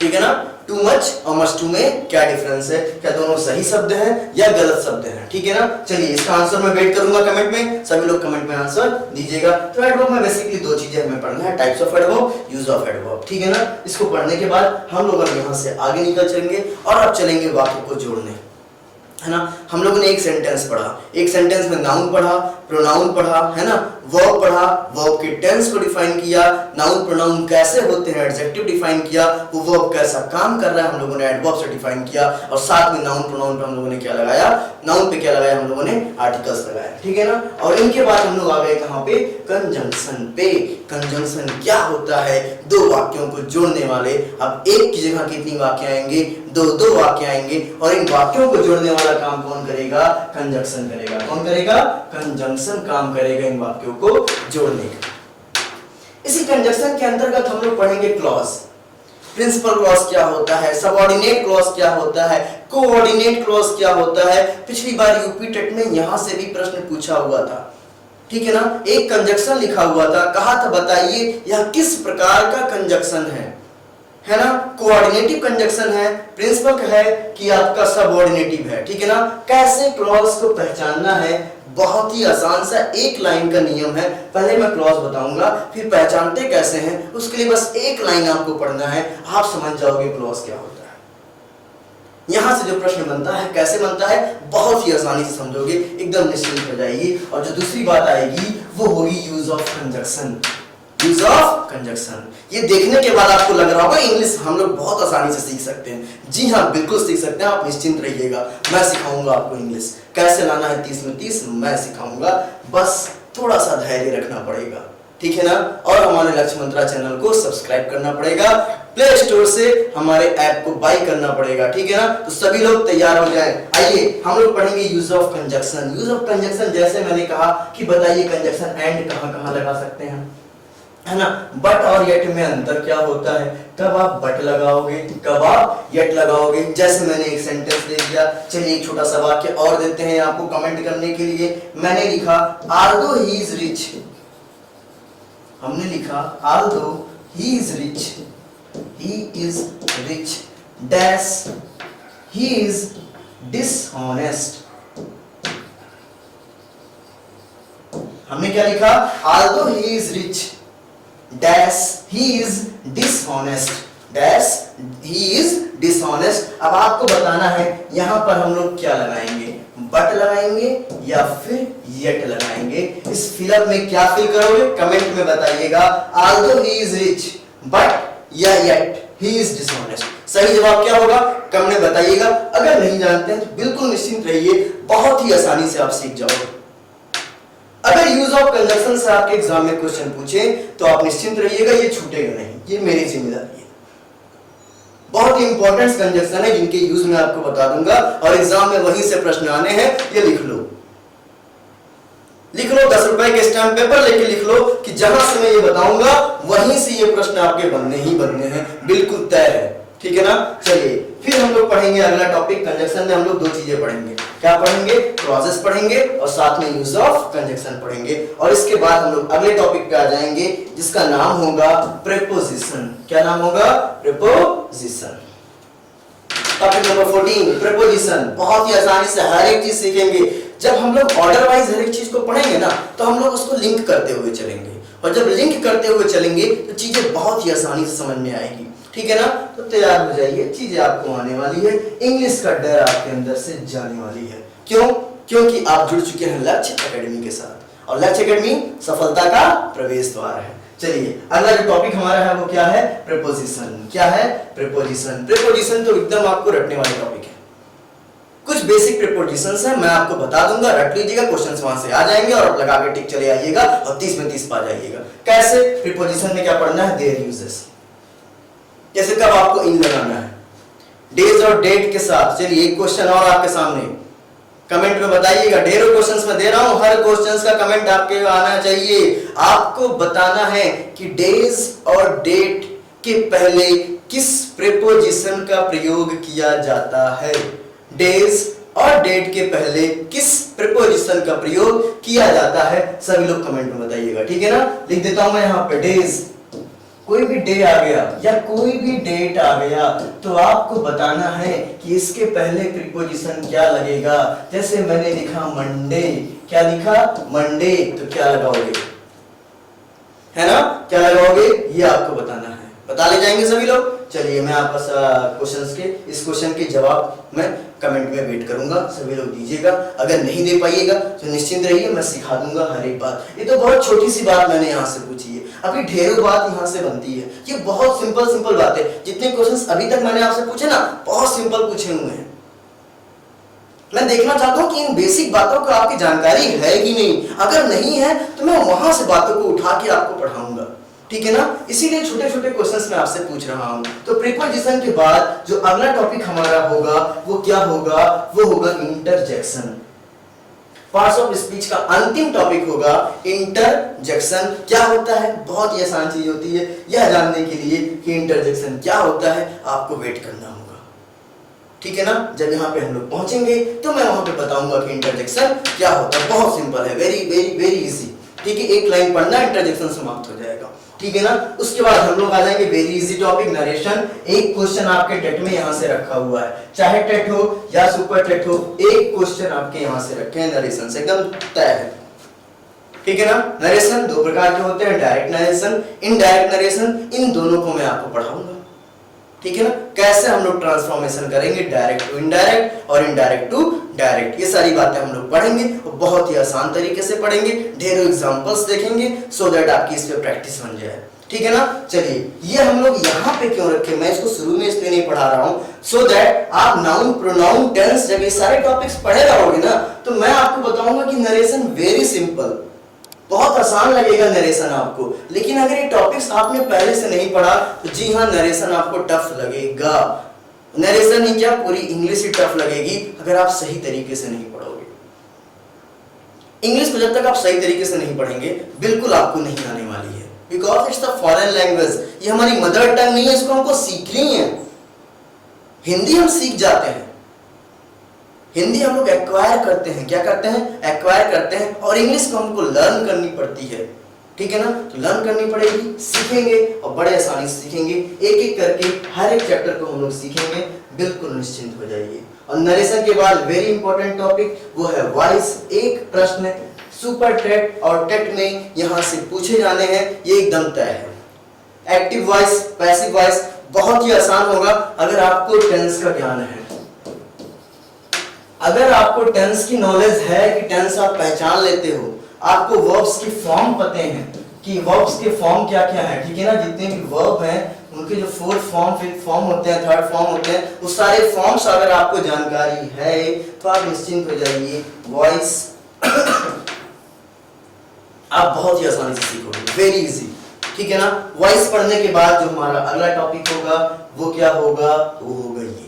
ठीक है ना। टू मच और मच टू में क्या डिफरेंस है, क्या दोनों सही शब्द हैं या गलत शब्द हैं, ठीक है ना। चलिए इसका आंसर मैं वेट करूंगा कमेंट में, सभी लोग कमेंट में आंसर दीजिएगा। तो एडवर्ब में बेसिकली दो चीजें हमें पढ़ना है, types of adverb, use of adverb, ठीक है ना। इसको पढ़ने के बाद हम लोग अब यहाँ से आगे निकल चलेंगे और अब चलेंगे वाक्य को जोड़ने, है ना। हम लोगों ने एक सेंटेंस पढ़ा, एक सेंटेंस में नाउन पढ़ा, प्रोनाउन पढ़ा, है ना, वर्ब पढ़ा, वर्ब के टेंस को डिफाइन किया, नाउन प्रोनाउन कैसे होते हैं एडजेक्टिव डिफाइन किया, वो वर्ब कैसा काम कर रहा है हम लोगों ने एडवर्ब से डिफाइन किया, और साथ में नाउन प्रोनाउन पे हम लोगों ने क्या लगाया, नाउन पे क्या लगाया हम लोगों ने, आर्टिकल्स लगाया, ठीक है ना। और इनके बाद हम लोग आ गए कहां पे, कंजंक्शन पे। कंजंक्शन क्या होता है, दो वाक्यों को जोड़ने वाले। अब एक की जगह कितनी वाक्य आएंगे, दो दो वाक्य आएंगे, और इन वाक्यों को जोड़ने वाला काम कौन करेगा, कंजंक्शन करेगा। कौन करेगा, कंजंक्शन काम करेगा इन वाक्यों को जोड़ने का। इसी कंजंक्शन के अंतर्गत हम लोग पढ़ेंगे क्लॉज। प्रिंसिपल क्लॉज क्या होता है, सबऑर्डिनेट क्लॉज क्या होता है, कोऑर्डिनेट क्लॉज क्या होता है। पिछली बार यूपी टेट में यहां से भी प्रश्न पूछा हुआ था, ठीक है ना। एक कंजंक्शन लिखा हुआ था, कहा था बताइए यह किस प्रकार का कंजंक्शन है ना। कोऑर्डिनेटिव कंजंक्शन है, प्रिंसिपल है कि आपका सबऑर्डिनेटिव है, ठीक है ना। कैसे क्लॉज को पहचानना है, बहुत ही आसान सा एक लाइन का नियम है। पहले मैं क्लॉज बताऊंगा, फिर पहचानते कैसे हैं उसके लिए बस एक लाइन आपको पढ़ना है, आप समझ जाओगे क्लॉज क्या होता है। यहां से जो प्रश्न बनता है कैसे बनता है, बहुत ही आसानी से समझोगे, एकदम निश्चिंत हो जाएगी। और जो दूसरी बात आएगी वो होगी use of conjunction. Use of conjunction ये देखने के बाद आपको लग रहा होगा इंग्लिश हम लोग बहुत आसानी से सीख सकते हैं। जी हाँ, बिल्कुल सीख सकते हैं, आप निश्चिंत रहिएगा, मैं सिखाऊंगा आपको इंग्लिश कैसे लाना है 30 में 30 मैं सिखाऊंगा, बस थोड़ा सा धैर्य रखना पड़ेगा, ठीक है ना। और हमारे लक्ष्य मंत्रा चैनल को सब्सक्राइब करना पड़ेगा, प्ले स्टोर से हमारे ऐप को बाय करना पड़ेगा, ठीक है ना। तो सभी लोग तैयार हो जाएं। आइए हम लोग पढ़ेंगे use of conjunction. Use of conjunction जैसे मैंने कहा कि बताइए कंजंक्शन एंड कहां कहां लगा सकते हैं, है ना। बट और येट में अंतर क्या होता है, कब आप बट लगाओगे, कब आप येट लगाओगे। जैसे मैंने एक सेंटेंस दे दिया, चलिए एक छोटा सा वाक्य और देते हैं आपको कमेंट करने के लिए। मैंने लिखा आल्दो ही इज रिच, हमने लिखा Aldous he is rich, he is rich dash he is dishonest. हमने क्या लिखा, Aldous he is rich dash he is dishonest, dash he is dishonest. अब आपको बताना है यहां पर हम लोग क्या लगाएंगे, बट लगाएंगे या फिर येट लगाएंगे। इस फिलअप में क्या फिल करोगे कमेंट में बताइएगा, Aldous he is rich but या येट ही इज डिसऑनेस्ट। सही जवाब क्या होगा कमेंट में बताइएगा। अगर नहीं जानते हैं तो बिल्कुल निश्चिंत रहिए, बहुत ही आसानी से आप सीख जाओगे। अगर यूज ऑफ कंजंक्शन से आपके एग्जाम में क्वेश्चन पूछे तो आप निश्चिंत रहिएगा, ये छूटेगा नहीं, ये मेरी जिम्मेदारी है। बहुत ही इंपॉर्टेंट कंजंक्शन है जिनके यूज मैं आपको बता दूंगा और एग्जाम में वहीं से प्रश्न आने हैं। ये लिख लो, लिख लो 10 रुपए के स्टैम्प पेपर लेके लिख लो कि जहां से मैं ये बताऊंगा वहीं से ये प्रश्न आपके बनने ही बनने हैं, बिल्कुल तय है, ठीक है ना। चलिए फिर हम लोग पढ़ेंगे अगला टॉपिक। कंजंक्शन में हम लोग दो चीजें पढ़ेंगे, क्या पढ़ेंगे, क्लॉजेस पढ़ेंगे और साथ में यूज ऑफ कंजंक्शन पढ़ेंगे। और इसके बाद हम लोग अगले टॉपिक पे आ जाएंगे जिसका नाम होगा प्रीपोजिशन। क्या नाम होगा, प्रीपोजिशन। Topic number 14 preposition. बहुत ही आसानी से हर एक चीज सीखेंगे। जब हम लोग ऑर्डर वाइज हर एक चीज को पढ़ेंगे ना तो हम लोग उसको लिंक करते हुए चलेंगे, और जब लिंक करते हुए चलेंगे तो चीजें बहुत ही आसानी से समझ में आएगी, ठीक है ना। तो तैयार हो जाइए, चीजें आपको आने वाली है, इंग्लिश का डर आपके अंदर से जाने वाली है। क्यों, क्योंकि आप जुड़ चुके हैं लक्ष्य एकेडमी के साथ, और लक्ष्य एकेडमी सफलता का प्रवेश द्वार है। चलिए अगला जो टॉपिक हमारा है वो क्या है, प्रीपोजिशन। क्या है, प्रीपोजिशन। प्रीपोजिशन तो एकदम आपको रटने वाले टॉपिक है। कुछ बेसिक प्रीपोजिशंस हैं, मैं आपको बता दूंगा, रट लीजिएगा, क्वेश्चंस वहां से आ जाएंगे और आप लगा के टिक चले आइएगा और 30 में 30 पा जाइएगा। कैसे, प्रीपोजिशन में क्या पढ़ना है, देयर यूजेस। जैसे कब आपको इन लगाना है, डेज और डेट के साथ। चलिए एक क्वेश्चन और आपके सामने, कमेंट में बताइएगा, ढेरों क्वेश्चंस मैं दे रहा हूं, हर क्वेश्चंस का कमेंट आपके आना चाहिए। आपको बताना है कि डेज और डेट के पहले किस प्रीपोजिशन का प्रयोग किया जाता है। डेज और डेट के पहले किस प्रीपोजिशन का प्रयोग किया जाता है, सभी लोग कमेंट में बताइएगा, ठीक है ना। लिख देता हूं मैं यहाँ पे डेज, कोई भी डे आ गया या कोई भी डेट आ गया तो आपको बताना है कि इसके पहले प्रीपोजिशन क्या लगेगा। जैसे मैंने लिखा मंडे, क्या लिखा मंडे, तो क्या लगाओगे, है ना, क्या लगाओगे, ये आपको बताना है। बता ले जाएंगे सभी लोग। चलिए मैं आपका इस क्वेश्चन के जवाब मैं कमेंट में वेट करूंगा, सभी लोग दीजिएगा। अगर नहीं दे पाइएगा तो निश्चिंत रहिए, मैं सिखा दूंगा हर एक बात। ये तो बहुत छोटी सी बात मैंने यहाँ से पूछी है, अभी ढेरों बात यहाँ से बनती है। ये बहुत सिंपल बात है। जितने क्वेश्चंस अभी तक मैंने आपसे पूछे ना, बहुत सिंपल पूछे हुए हैं। मैं देखना चाहता हूं कि इन बेसिक बातों को आपकी जानकारी है कि नहीं। अगर नहीं है तो मैं वहां से बातों को उठा के आपको पढ़ाऊंगा, ठीक है ना। इसीलिए छोटे छोटे क्वेश्चंस मैं आपसे पूछ रहा हूं। तो प्रीपोजिशन के बाद जो अगला टॉपिक हमारा होगा वो क्या होगा, वो होगा इंटरजेक्शन। पार्ट्स ऑफ स्पीच का अंतिम टॉपिक होगा इंटरजेक्शन। क्या होता है, बहुत ही आसान चीज होती है। यह जानने के लिए कि इंटरजेक्शन क्या होता है आपको वेट करना होगा, ठीक है ना। जब यहाँ पे हम लोग पहुंचेंगे तो मैं वहां पे बताऊंगा कि इंटरजेक्शन क्या होता है। बहुत सिंपल है, वेरी वेरी वेरी इजी, ठीक है। एक लाइन पढ़ना, इंटरजेक्शन समाप्त हो जाएगा, ठीक है ना। उसके बाद हम लोग आ जाएंगे वेरी इजी टॉपिक, नरेशन। एक क्वेश्चन आपके टेट में यहाँ से रखा हुआ है, चाहे टेट हो या सुपर टेट हो, एक क्वेश्चन आपके यहाँ से रखे हैं नरेशन से, एकदम तय है, ठीक है ना। नरेशन दो प्रकार के होते हैं, डायरेक्ट नरेशन, इनडायरेक्ट नरेशन। इन दोनों को मैं आपको पढ़ाऊंगा, ठीक है ना। कैसे हम लोग ट्रांसफॉर्मेशन करेंगे डायरेक्ट टू इनडायरेक्ट और इनडायरेक्ट टू डायरेक्ट, ये सारी बातें हम लोग पढ़ेंगे और बहुत ही आसान तरीके से पढ़ेंगे। ढेरों एग्जांपल्स देखेंगे सो दैट आपकी इस पे प्रैक्टिस बन जाए, ठीक है ना। चलिए ये हम लोग यहाँ पे क्यों रखे, मैं इसको शुरू में इसलिए नहीं पढ़ा रहा हूँ, सो दैट आप नाउन प्रोनाउन टेंस जब ये सारे टॉपिक्स पढ़े रहोगे ना तो मैं आपको बताऊंगा कि नरेशन वेरी सिंपल, बहुत आसान लगेगा नरेशन आपको। लेकिन अगर ये टॉपिक्स आपने पहले से नहीं पढ़ा तो जी हाँ, नरेशन आपको टफ लगेगा। नरेशन ही क्या, पूरी इंग्लिश ही टफ लगेगी अगर आप सही तरीके से नहीं पढ़ोगे। इंग्लिश को जब तक आप सही तरीके से नहीं पढ़ेंगे बिल्कुल आपको नहीं आने वाली है, because it's the foreign language. ये हमारी मदर टंग नहीं है, इसको हमको सीखनी है। हिंदी हम सीख जाते हैं, हिंदी हम लोग एक्वायर करते हैं, क्या करते हैं, एक्वायर करते हैं। और इंग्लिश को हमको लर्न करनी पड़ती है, ठीक है ना। तो लर्न करनी पड़ेगी, सीखेंगे और बड़े आसानी से सीखेंगे। एक एक करके हर एक चैप्टर को हम लोग सीखेंगे, बिल्कुल निश्चिंत हो जाइए। और नरेशन के बाद वेरी इंपॉर्टेंट टॉपिक वो है वॉइस। एक प्रश्न सुपर टेट और टेट में यहाँ से पूछे जाने हैं, ये एकदम तय है। एक्टिव वॉइस, पैसिव वॉइस, बहुत ही आसान होगा अगर आपको टेंस का ज्ञान है। अगर आपको टेंस की नॉलेज है कि टेंस आप पहचान लेते हो, आपको वर्ब्स की फॉर्म पते हैं कि वर्ब्स के फॉर्म क्या क्या है, ठीक है ना। जितने भी वर्ब हैं उनके जो फोर्थ फॉर्म, फिफ्थ फॉर्म होते हैं, थर्ड फॉर्म होते हैं, उस सारे फॉर्म्स अगर आपको जानकारी है तो आप निश्चिंत हो जाइए। वॉइस आप बहुत ही आसानी से सीखोगे, वेरी इजी, ठीक है ना। वॉइस पढ़ने के बाद जो हमारा अगला टॉपिक होगा वो क्या होगा, वो होगा ये,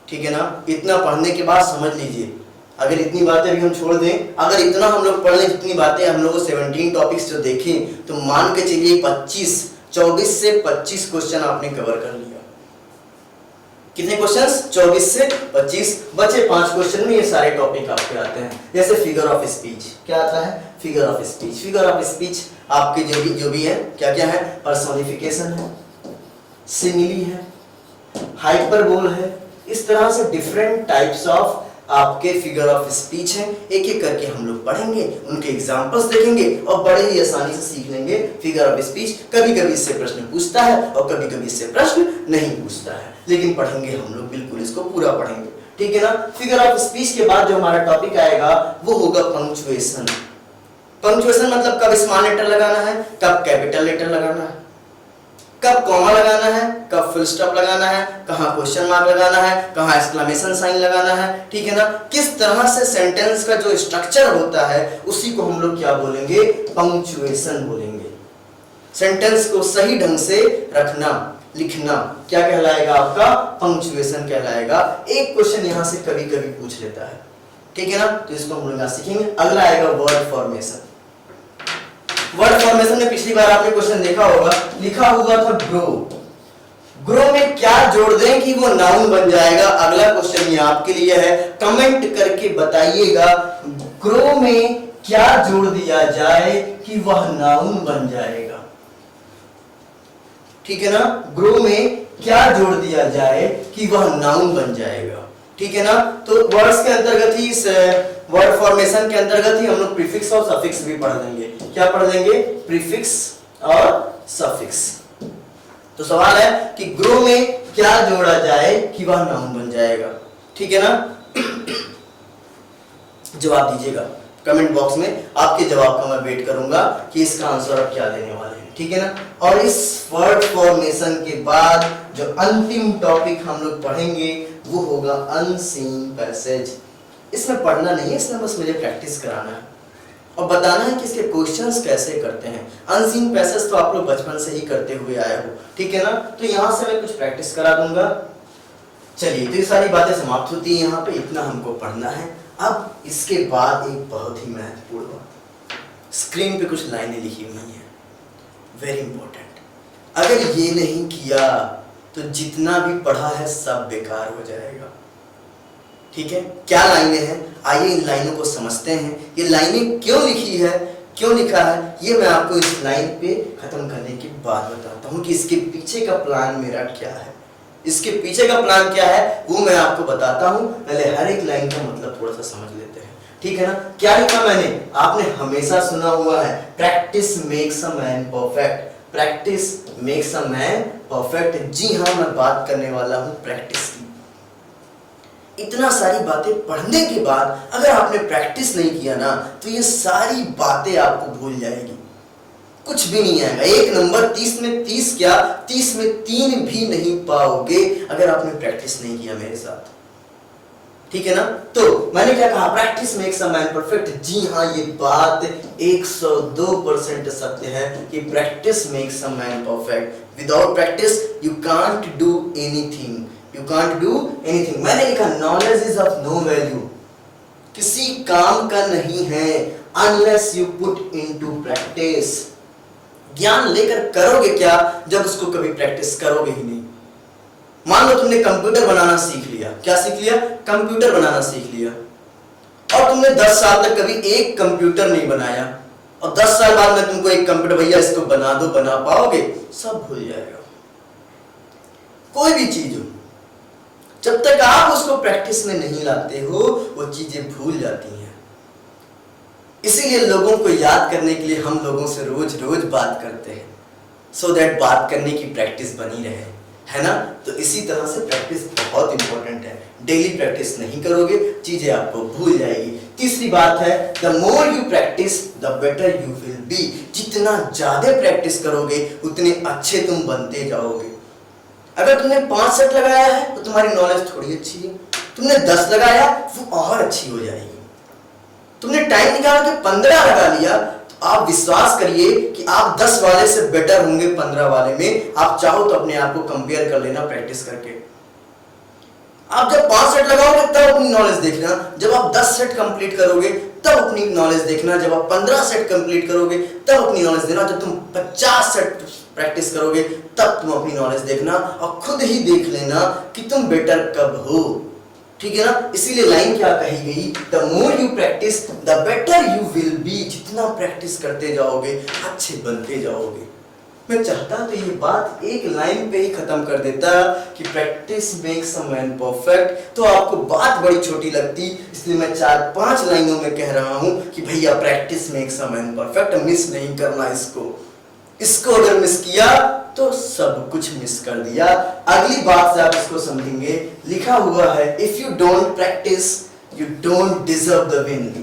ठीक है ना। इतना पढ़ने के बाद समझ लीजिए, अगर इतनी बातें भी हम छोड़ दें, अगर इतना हम लोग पढ़ लें जितनी बातें हम लोग 17 टॉपिक्स जो देखें, तो मान के चलिए 24 से 25 क्वेश्चन आपने कवर कर लिया। कितने क्वेश्चंस, 24 से 25, बचे 5 क्वेश्चन में ये सारे टॉपिक आपके आते हैं। जैसे फिगर ऑफ स्पीच, क्या आता है, figure of speech. Figure of speech आपके जो भी है, क्या क्या है, पर्सोनिफिकेशन है, सिमिली है, हाइपरबोल है। इस तरह से डिफरेंट टाइप्स ऑफ आपके फिगर ऑफ स्पीच हैं। एक एक करके हम लोग पढ़ेंगे, उनके एग्जांपल्स देखेंगे और बड़े ही आसानी से सीख लेंगे फिगर ऑफ स्पीच। कभी कभी इससे प्रश्न पूछता है और कभी कभी इससे प्रश्न नहीं पूछता है, लेकिन पढ़ेंगे हम लोग, बिल्कुल इसको पूरा पढ़ेंगे, ठीक है ना। फिगर ऑफ स्पीच के बाद जो हमारा टॉपिक आएगा वो होगा पंक्चुएशन। पंक्चुएशन मतलब कब स्मॉल लेटर लगाना है, कब कैपिटल लेटर लगाना है, कब कॉमा लगाना है, कब फुल स्टॉप लगाना है, कहाँ क्वेश्चन मार्क लगाना है, कहाँ एक्सक्लेमेशन साइन लगाना है, ठीक है ना। किस तरह से सेंटेंस का जो स्ट्रक्चर होता है उसी को हम लोग क्या बोलेंगे, पंक्चुएशन बोलेंगे। सेंटेंस को सही ढंग से रखना, लिखना क्या कहलाएगा, आपका पंक्चुएशन कहलाएगा। एक क्वेश्चन यहां से कभी कभी पूछ लेता है, ठीक है ना। तो इसको हम लोग यहाँ सीखेंगे। अगला आएगा वर्ड फॉर्मेशन। वर्ड फॉर्मेशन में पिछली बार आपने क्वेश्चन देखा होगा, लिखा हुआ था ग्रो। ग्रो में क्या जोड़ दें कि वो नाउन बन जाएगा। अगला क्वेश्चन ये आपके लिए है, कमेंट करके बताइएगा ग्रो में क्या जोड़ दिया जाए कि वह नाउन बन जाएगा। ठीक है ना, ग्रो में क्या जोड़ दिया जाए कि वह नाउन बन जाएगा। ठीक है ना। तो वर्ड्स के अंतर्गत ही, इस वर्ड फॉर्मेशन के अंतर्गत ही हम लोग प्रीफिक्स और सफिक्स भी पढ़ लेंगे। क्या पढ़ लेंगे? प्रीफिक्स और सफिक्स। तो सवाल है कि ग्रो में क्या जोड़ा जाए कि वह नाउन बन जाएगा। ठीक है ना। जवाब दीजिएगा कमेंट बॉक्स में, आपके जवाब का मैं वेट करूंगा कि इसका आंसर आप क्या देने वाले हैं। ठीक है ना। और इस वर्ड फॉर्मेशन के बाद जो अंतिम टॉपिक हम लोग पढ़ेंगे वो होगा अनसीन पैसेज। इसमें पढ़ना नहीं है, इसमें बस मुझे प्रैक्टिस कराना है और बताना है कि इसके क्वेश्चंस कैसे करते हैं। अनसीन पैसेज तो आप लोग बचपन से ही करते हुए आए हो। ठीक है ना। तो यहां से मैं कुछ प्रैक्टिस करा दूंगा। चलिए, तो ये सारी बातें समाप्त होती है यहाँ पे, इतना हमको पढ़ना है। अब इसके बाद एक बहुत ही महत्वपूर्ण बात, स्क्रीन पे कुछ लाइनें लिखी हुई हैं, वेरी इंपॉर्टेंट। अगर ये नहीं किया तो जितना भी पढ़ा है सब बेकार हो जाएगा। ठीक है। क्या लाइनें हैं, आइए इन लाइनों को समझते हैं। ये लाइनें क्यों लिखी है, क्यों लिखा है, ये मैं आपको इस लाइन पे खत्म करने के बाद बताता हूँ कि इसके पीछे का प्लान मेरा क्या है। इसके पीछे का प्लान क्या है वो मैं आपको बताता हूँ। पहले हर एक लाइन का मतलब थोड़ा सा समझ लेते हैं। ठीक है ना। क्या लिखा मैंने, आपने हमेशा सुना हुआ है, practice makes a man perfect. Practice makes a man perfect. जी हाँ, मैं बात करने वाला हूँ प्रैक्टिस की। इतना सारी बातें पढ़ने के बाद अगर आपने प्रैक्टिस नहीं किया ना तो ये सारी बातें आपको भूल जाएगी, कुछ भी नहीं आएगा। एक नंबर 30 में 30 क्या, 30 में 3 भी नहीं पाओगे अगर आपने प्रैक्टिस नहीं किया मेरे साथ। ठीक है ना। तो मैंने क्या कहा, practice makes a man perfect. जी हाँ, ये बात 102% सत्य है कि practice makes a man perfect. Without practice you can't do anything, you can't do anything. मैंने लिखा knowledge is of no value, किसी काम का नहीं है unless you put into practice. ज्ञान लेकर करोगे क्या जब उसको कभी प्रैक्टिस करोगे ही नहीं। मान लो तुमने कंप्यूटर बनाना सीख लिया, क्या सीख लिया, कंप्यूटर बनाना सीख लिया, और तुमने 10 साल तक कभी एक कंप्यूटर नहीं बनाया, और 10 साल बाद में तुमको एक कंप्यूटर, भैया इसको बना दो, बना पाओगे? सब भूल जाएगा। कोई भी चीज हो, जब तक आप उसको प्रैक्टिस में नहीं लाते हो वो चीजें भूल जाती हैं। इसीलिए लोगों को याद करने के लिए हम लोगों से रोज रोज बात करते हैं, सो दैट बात करने की प्रैक्टिस बनी रहे, है ना। तो इसी तरह से प्रैक्टिस बहुत इंपॉर्टेंट है। डेली प्रैक्टिस नहीं करोगे चीजें आपको भूल जाएगी। तीसरी बात है, the more you practice the better you will be. जितना ज्यादा प्रैक्टिस करोगे उतने अच्छे तुम बनते जाओगे। अगर तुमने 5 सेट लगाया है तो तुम्हारी नॉलेज थोड़ी अच्छी है, तुमने 10 लगाया वो और अच्छी हो जाएगी। तुमने टाइम निकाल के 15 लगा लिया तो आप विश्वास करिए कि आप 10 वाले से बेटर होंगे 15 वाले में। आप चाहो तो अपने आप को कंपेयर कर लेना प्रैक्टिस करके। आप जब 5 सेट लगाओगे तब अपनी नॉलेज देखना, जब आप 10 सेट कंप्लीट करोगे तब अपनी नॉलेज देखना, जब आप 15 सेट कंप्लीट करोगे तब अपनी नॉलेज देना, जब तुम 50 सेट प्रैक्टिस करोगे तब तुम अपनी नॉलेज देखना, और खुद ही देख लेना कि तुम बेटर कब हो। ठीक है ना। इसीलिए लाइन क्या कही गई, the more you practice the better you will be. जितना प्रैक्टिस करते जाओगे अच्छे बनते जाओगे। मैं चाहता तो ये बात एक लाइन पे ही खत्म कर देता कि practice makes a man perfect, तो आपको बात बड़ी छोटी लगती, इसलिए मैं 4-5 लाइनों में कह रहा हूं कि भैया practice makes a man perfect. Miss नहीं करना इसको अगर मिस किया तो सब कुछ मिस कर दिया। अगली बात से आप इसको समझेंगे, लिखा हुआ है if you don't practice you don't deserve the win.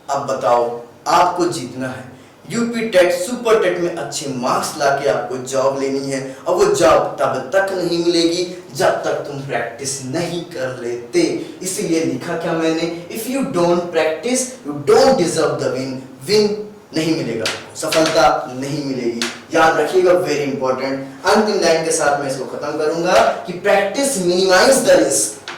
अब बताओ, आपको जीतना है, यूपी टेट सुपर टेट में अच्छे मार्क्स लाके आपको जॉब लेनी है, और वो जॉब तब तक नहीं मिलेगी जब तक तुम प्रैक्टिस नहीं कर लेते। इसीलिए लिखा क्या मैंने, if you don't practice you don't deserve the win. Win नहीं मिलेगा, सफलता नहीं मिलेगी, याद रखिएगा, वेरी इंपॉर्टेंट। अंतिम लाइन के साथ मैं इसको खत्म करूंगा कि प्रैक्टिस मिनिमाइज द रिस्क।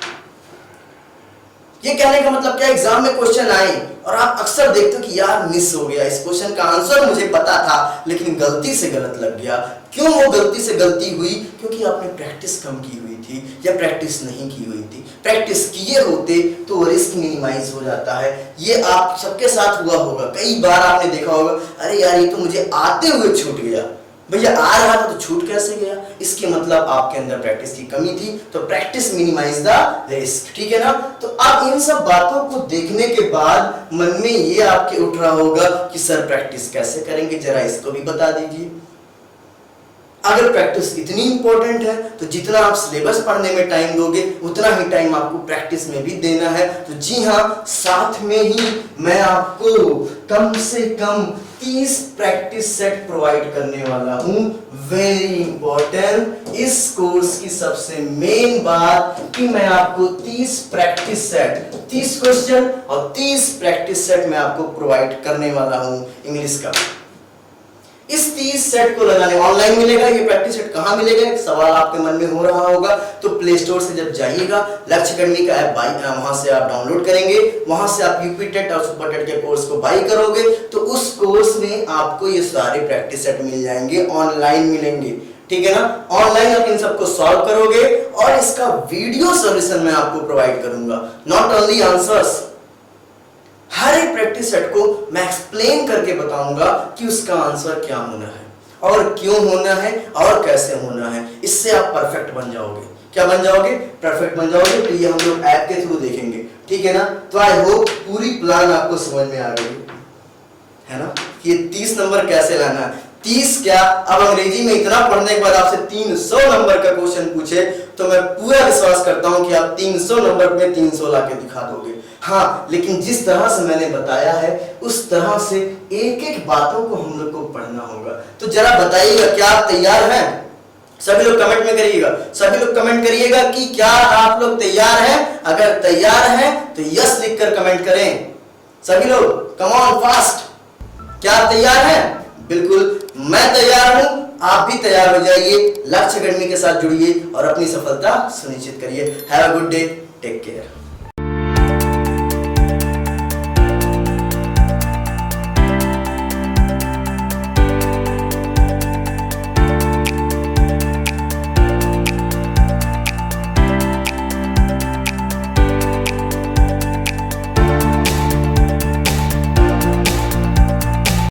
ये कहने का मतलब क्या, एग्जाम में क्वेश्चन आए और आप अक्सर देखते हो कि यार मिस हो गया, इस क्वेश्चन का आंसर मुझे पता था लेकिन गलती से गलत लग गया। क्यों वो गलती से गलती हुई? क्योंकि आपने प्रैक्टिस कम की हुई थी या प्रैक्टिस नहीं की हुई थी। प्रैक्टिस किए होते तो रिस्क मिनिमाइज हो जाता है। ये आप सबके साथ हुआ होगा, कई बार आपने देखा होगा, अरे यार ये तो मुझे आते हुए छूट गया, भैया आ रहा था तो छूट कैसे गया? इसके मतलब आपके अंदर प्रैक्टिस की कमी थी। तो प्रैक्टिस मिनिमाइज द रिस्क, ठीक है ना। तो अब इन सब बातों को देखने के बाद मन में ये आपके उठ रहा होगा कि सर प्रैक्टिस कैसे करेंगे, जरा इसको भी बता दीजिए। अगर प्रैक्टिस इतनी इंपॉर्टेंट है तो जितना आप सिलेबस पढ़ने में टाइम दोगे उतना ही टाइम आपको प्रैक्टिस में भी देना है। तो जी हाँ, साथ में ही मैं आपको कम से कम 30 प्रैक्टिस सेट प्रोवाइड करने वाला हूं। वेरी इंपॉर्टेंट, इस कोर्स की सबसे मेन बात कि मैं आपको 30 प्रैक्टिस सेट, 30 क्वेश्चन और 30 प्रैक्टिस सेट मैं आपको प्रोवाइड करने वाला हूं इंग्लिश का। इस 30 सेट को लगाने ऑनलाइन मिलेगा, ये प्रैक्टिस सेट कहां मिलेगा, एक सवाल आपके मन में हो रहा होगा। तो प्ले स्टोर से जब जाइएगा, लक्ष्य अकेडमी का ऐप वहां से आप डाउनलोड करेंगे, वहां से आप यूपी टेट और सुपर टेट के कोर्स को बाई करोगे तो उस कोर्स में आपको ये सारे प्रैक्टिस सेट मिल जाएंगे, ऑनलाइन मिलेंगे, ठीक है ना। ऑनलाइन आप इन सबको सॉल्व करोगे और इसका वीडियो सॉल्यूशन मैं आपको प्रोवाइड करूंगा, नॉट ओनली आंसर्स। हर एक प्रैक्टिस सेट को मैं एक्सप्लेन करके बताऊंगा कि उसका आंसर क्या होना है और क्यों होना है और कैसे होना है। इससे आप परफेक्ट बन जाओगे। क्या बन जाओगे? परफेक्ट बन जाओगे। तो ये हम लोग ऐप के थ्रू देखेंगे, ठीक है ना। तो आई होप पूरी प्लान आपको समझ में आ गई है ना, ये 30 नंबर कैसे लाना है। 30 क्या, अब अंग्रेजी में इतना पढ़ने के बाद आपसे 300 नंबर का क्वेश्चन पूछे तो मैं पूरा विश्वास करता हूं कि आप 300 नंबर में 300 लाके दिखा दोगे। हाँ, लेकिन जिस तरह से मैंने बताया है उस तरह से एक एक बातों को हम लोग को पढ़ना होगा। तो जरा बताइएगा, क्या आप तैयार हैं? सभी लोग कमेंट में करिएगा, सभी लोग कमेंट करिएगा कि क्या आप लोग तैयार हैं। अगर तैयार हैं तो यस लिखकर कमेंट करें सभी लोग। कम ऑन फास्ट, क्या आप तैयार हैं? बिल्कुल, मैं तैयार हूं, आप भी तैयार हो जाइए। लक्ष्य अकेडमी के साथ जुड़िए और अपनी सफलता सुनिश्चित करिए। Have a good day, take care.